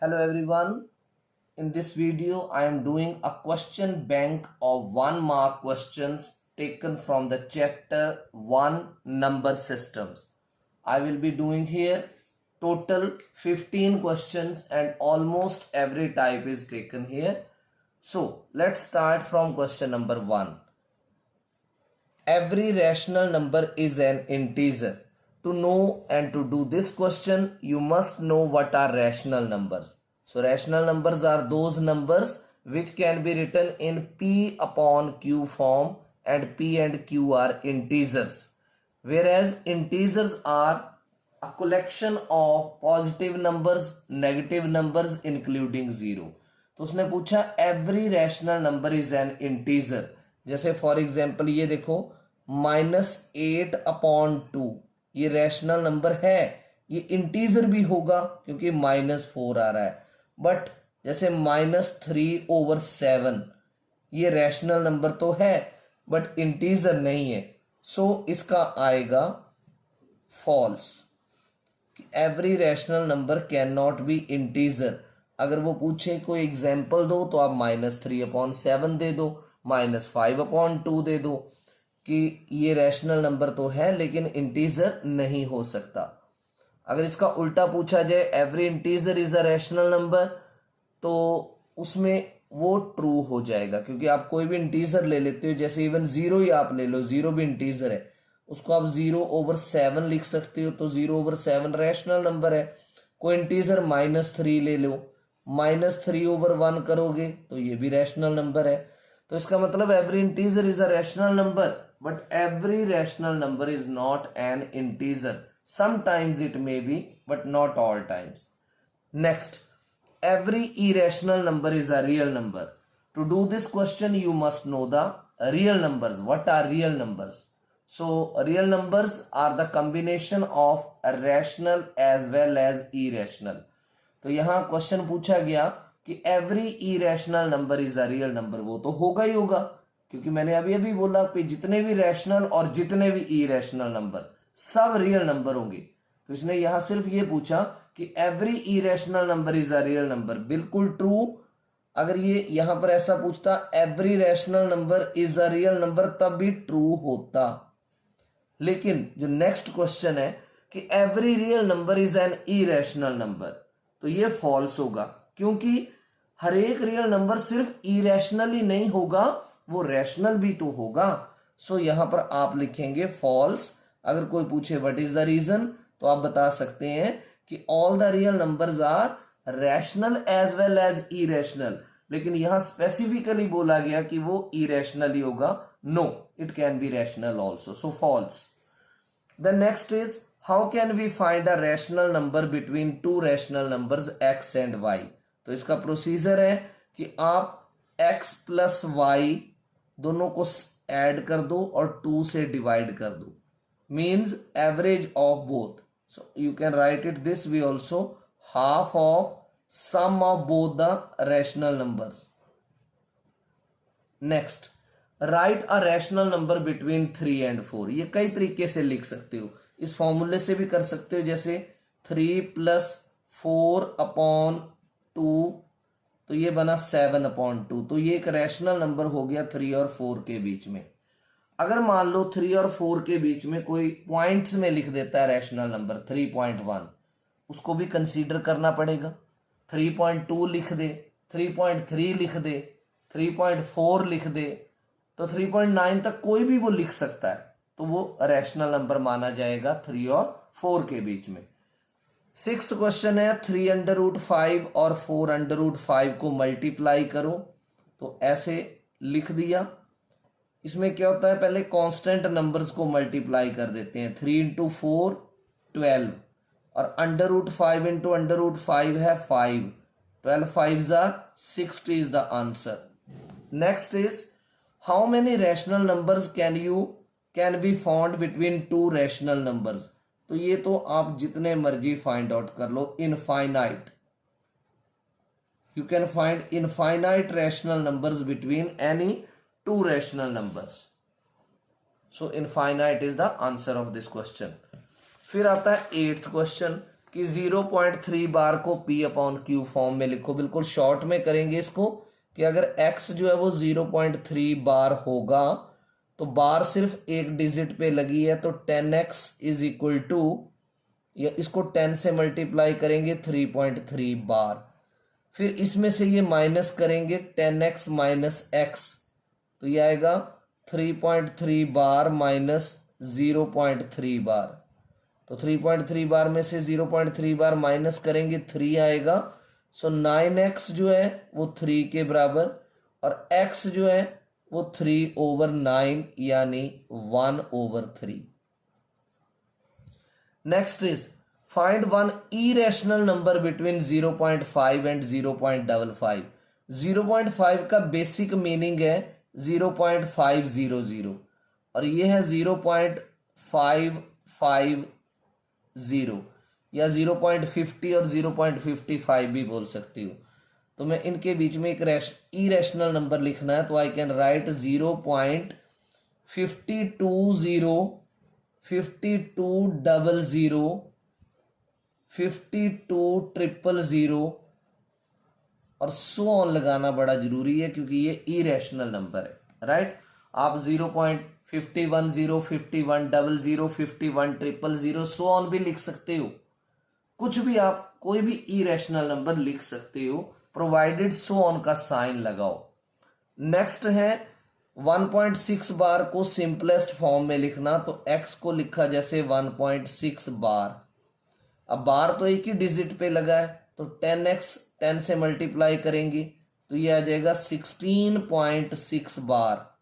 Hello everyone. In this video, I am doing a question bank of 1 mark questions taken from the chapter 1 number systems. I will be doing here total 15 questions and almost every type is taken here. So let's start from question number 1. Every rational number is an integer. To know and to do this question, you must know what are rational numbers. So rational numbers are those numbers which can be written in P upon Q form, and P and Q are integers. Whereas integers are a collection of positive numbers, negative numbers including zero. तो उसने पूछा every rational number is an integer. जैसे for example ये देखो -8/2 ये rational number है, ये integer भी होगा क्योंकि -4 आ रहा है. बट जैसे -3/7 ये रैशनल नंबर तो है बट इंटीजर नहीं है, सो इसका आएगा false. Every rational number can not be integer. अगर वो पूछे कोई एग्जाम्पल दो तो आप -3/7 दे दो, -5/2 दे दो कि ये रैशनल नंबर तो है लेकिन इंटीजर नहीं हो सकता. अगर इसका उल्टा पूछा जाए every integer is a rational number, तो उसमें वो ट्रू हो जाएगा क्योंकि आप कोई भी इंटीजर ले लेते हो. जैसे इवन जीरो ही आप ले लो, जीरो भी इंटीजर है, उसको आप 0/7 लिख सकते हो, तो 0/7 रैशनल नंबर है. कोई इंटीजर -3 ले लो, -3/1 करोगे तो ये भी रैशनल नंबर है. तो इसका मतलब every integer is a rational number, but every rational number is not an integer. Sometimes it may be but not all times. Next, every irrational number is a real number. To do this question, you must know the real numbers. What are real numbers? So, real numbers are the combination of rational as well as irrational. तो यहाँ question पूछा गया कि every irrational number is a real number. वो तो होगा ही होगा क्योंकि मैंने अभी अभी बोला कि जितने भी रैशनल और जितने भी इरेशनल नंबर सब रियल नंबर होंगे. तो इसने यहां सिर्फ ये पूछा कि every irrational number is a real number. बिल्कुल ट्रू. अगर ये यहां पर ऐसा पूछता every rational number is a real number, तब भी ट्रू होता. लेकिन जो नेक्स्ट क्वेश्चन है कि every real number is an irrational number, तो ये फॉल्स होगा क्योंकि हर एक रियल नंबर सिर्फ इरेशनल ही नहीं होगा, वो रैशनल भी तो होगा. सो यहां पर आप लिखेंगे फॉल्स. अगर कोई पूछे व्हाट इज द रीजन, तो आप बता सकते हैं कि all the real numbers are rational as well as irrational. लेकिन यहां स्पेसिफिकली बोला गया कि वो इरेशनल ही होगा. No, it can be rational also. So false. The next is how can we find a rational number between two rational numbers x and y. तो इसका प्रोसीजर है कि आप x प्लस y दोनों को ऐड कर दो और 2 से डिवाइड कर दो. means average of both. So you can write it this way also, half of sum of both the rational numbers. Next, write a rational number between 3 and 4. ये कई तरीके से लिख सकते हो. इस फॉर्मूले से भी कर सकते हो, जैसे 3 + 4/2, तो ये बना 7/2. तो ये एक रैशनल नंबर हो गया 3 और 4 के बीच में. अगर मान लो 3 और 4 के बीच में कोई पॉइंट्स में लिख देता है रैशनल नंबर 3.1, उसको भी कंसीडर करना पड़ेगा. 3.2 लिख दे, 3.3 लिख दे, 3.4 लिख दे, तो 3.9 तक कोई भी वो लिख सकता है, तो वो रैशनल नंबर माना जाएगा 3 और 4 के बीच में. 6th क्वेश्चन है 3√5 और 4√5 को मल्टीप्लाई करो. तो ऐसे लिख दिया. इसमें क्या होता है, पहले कांस्टेंट नंबर्स को मल्टीप्लाई कर देते हैं. 3 × 4 12 और √5 × √5 है 5. 12 5s are 60 is the answer. Next is how many rational numbers can be found between two rational numbers. तो ये तो आप जितने मर्जी फाइंड आउट कर लो. Infinite. You can find infinite rational numbers between any two rational numbers. So infinite is the answer of this question. फिर आता है 8th क्वेश्चन कि 0.3 बार को P अपॉन Q फॉर्म में लिखो। बिल्कुल शॉर्ट में करेंगे इसको कि अगर x जो है वो 0.3 बार होगा तो बार सिर्फ एक डिजिट पे लगी है, तो 10x इज इक्वल टू, या इसको 10 से मल्टीप्लाई करेंगे 3.3 बार। फिर इसमें से ये माइनस करेंगे 10x माइनस x, तो ये आएगा 3.3 बार माइनस 0.3 बार। तो 3.3 बार में से 0.3 बार माइनस करेंगे 3 आएगा। सो 9x जो है वो 3 के बराबर, और x जो है वो 3/9 यानी 1/3। Next is find one irrational number between 0.5 and 0.55। 0.5 का बेसिक मीनिंग है 0.500 और ये है 0.550 या 0.50 और 0.55 भी बोल सकती हूँ। तो मैं इनके बीच में एक इरेशनल नंबर लिखना है, तो आई कैन राइट 0.520 5200 5200 और सो ऑन लगाना बड़ा जरूरी है क्योंकि ये इरेशनल नंबर है, राइट। आप 0.510 5100 5100 सो ऑन भी लिख सकते हो, कुछ भी आप कोई भी इरेशनल नंबर लिख सकते हो, प्रोवाइडेड सो ऑन का साइन लगाओ। नेक्स्ट है 1.6 बार को सिंपलेस्ट फॉर्म में लिखना, तो x को लिखा जैसे 1.6 बार। अब बार तो एक ही डिजिट पे लगा है, तो 10x 10 से मल्टीप्लाई करेंगे तो ये आ जाएगा 16.6 बार।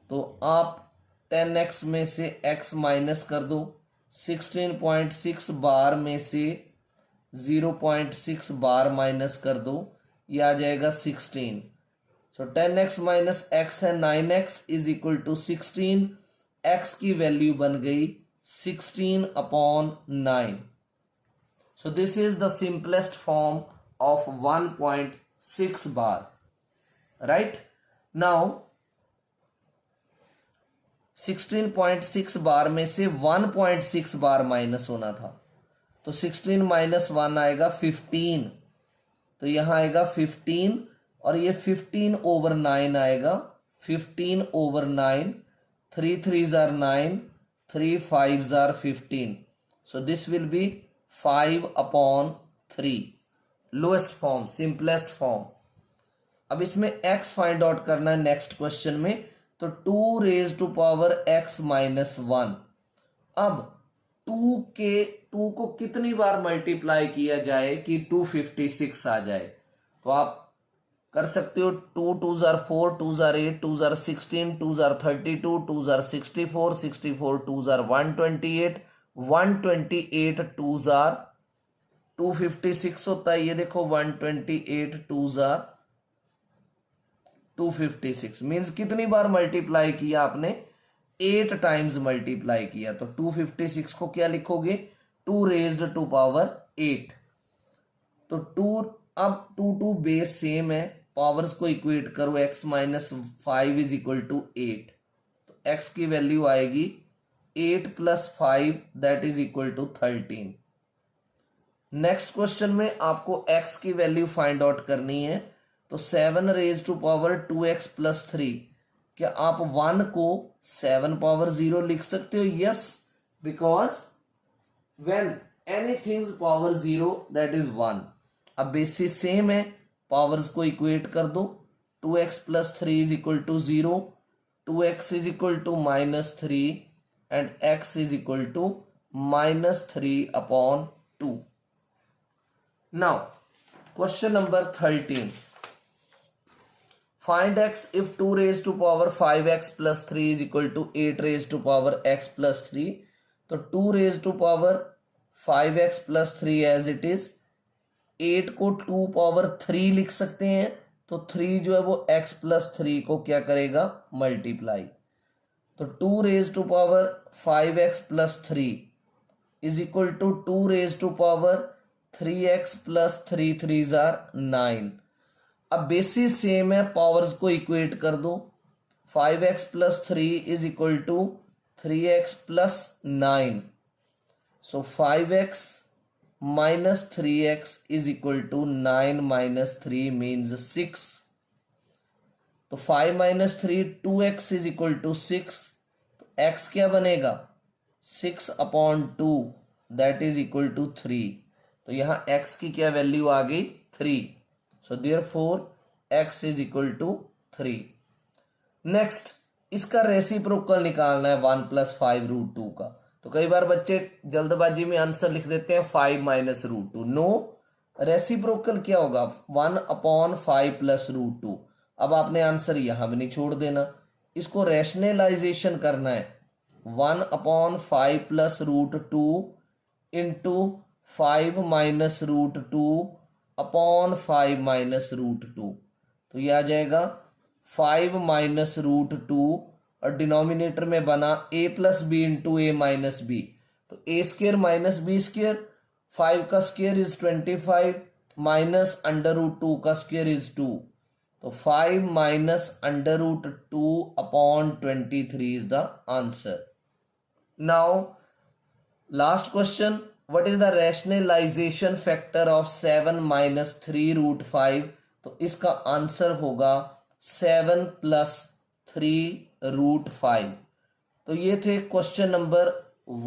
तो आप 10x में से x माइनस कर दो, 16.6 बार में से 0.6 बार माइनस कर दो, ये आ जाएगा 16। सो 10x माइनस x है 9x is equal to 16। x की वैल्यू बन गई 16/9। So this is the simplest form of 1.6 bar, right. Now 16.6 bar में से 1.6 बार माइनस होना था, तो 16 माइनस 1 आएगा 15, तो यहां आएगा 15 और ये 15/9 आएगा। 15/9, 3 3s are 9, 3 5s are 15, so this will be 5/3, lowest form, simplest form. अब इसमें x फाइंड आउट करना है नेक्स्ट क्वेश्चन में, तो 2 raise to power x minus 1। अब 2 को कितनी बार मल्टीप्लाई किया जाए कि 256 आ जाए, तो आप कर सकते हो 2 2s are 4, 2s are 8, 2s are 16, 2s are 32, 2s are 64, 64 2s are 128, 128 2s are 256 होता है। ये देखो 128 2s are 256 मीन्स कितनी बार मल्टीप्लाई किया आपने, 8 टाइम्स मल्टीप्लाई किया। तो 256 को क्या लिखोगे, 2 रेज्ड टू पावर 8। तो 2, अब 2 बेस सेम है, पावर्स को इक्वेट करो, x minus 5 is equal to 8, तो x की वैल्यू आएगी 8 plus 5 that is equal to 13। Next question में आपको x की वैल्यू फाइंड आउट करनी है, तो 7 raise to power 2x plus 3। क्या आप 1 को 7 पावर 0 लिख सकते हो? Yes, because when anything power 0 that is 1। अब बेसिस सेम है, पावर्स को इक्वेट कर दो, 2x plus 3 is equal to 0, 2x is equal to minus 3 and x is equal to minus 3/2। Now question number 13, find x if 2 raised to power 5x plus 3 is equal to 8 raised to power x plus 3। तो 2 raised to power 5x plus 3 as it is, 8 को 2 power 3 लिख सकते हैं, तो 3 जो है वो x plus 3 को क्या करेगा, मल्टीप्लाई। तो 2 raise to power 5x plus 3 is equal to 2 raise to power 3x plus 3 3s are 9। अब बेसिस सेम है, पावर्स को इक्वेट कर दो, 5x plus 3 is equal to 3x plus 9। So 5x minus 3x is equal to 9 minus 3 means 6. तो 5 minus 3 2x is equal to 6. तो x क्या बनेगा 6 upon 2 that is equal to 3. तो यहाँ x की क्या वैल्यू आ गई 3. सो therefore x is equal to 3. Next इसका रेसिप्रोकल निकालना है 1 plus 5 root 2 का. तो कई बार बच्चे जल्दबाजी में आंसर लिख देते हैं 5 minus root 2. नो, रेसिप्रोकल क्या होगा 1 upon 5 plus root 2. अब आपने आंसर यहां भी नहीं छोड़ देना, इसको रैशनलाइजेशन करना है 1 upon 5 plus root 2 into 5 minus root 2 upon 5 minus root 2. तो ये आ जाएगा 5 minus root 2 और डिनोमिनेटर में बना a plus b into a minus b. तो a square minus B square, 5 का square is 25 minus under root 2 का स्क्वायर इज 2. तो 5 minus under root 2 upon 23 is the answer. Now, last question. What is the rationalization factor of 7 minus 3 root 5? तो इसका answer होगा 7 plus 3 root 5. तो ये थे question number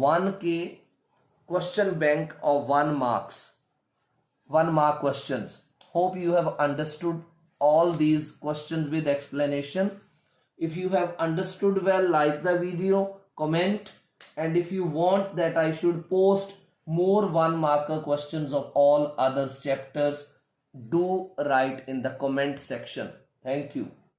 1 के question bank of 1 mark questions. Hope you have understood all these questions with explanation. If you have understood well, like the video, comment, and if you want that I should post more 1 marker questions of all other chapters, do write in the comment section. Thank you.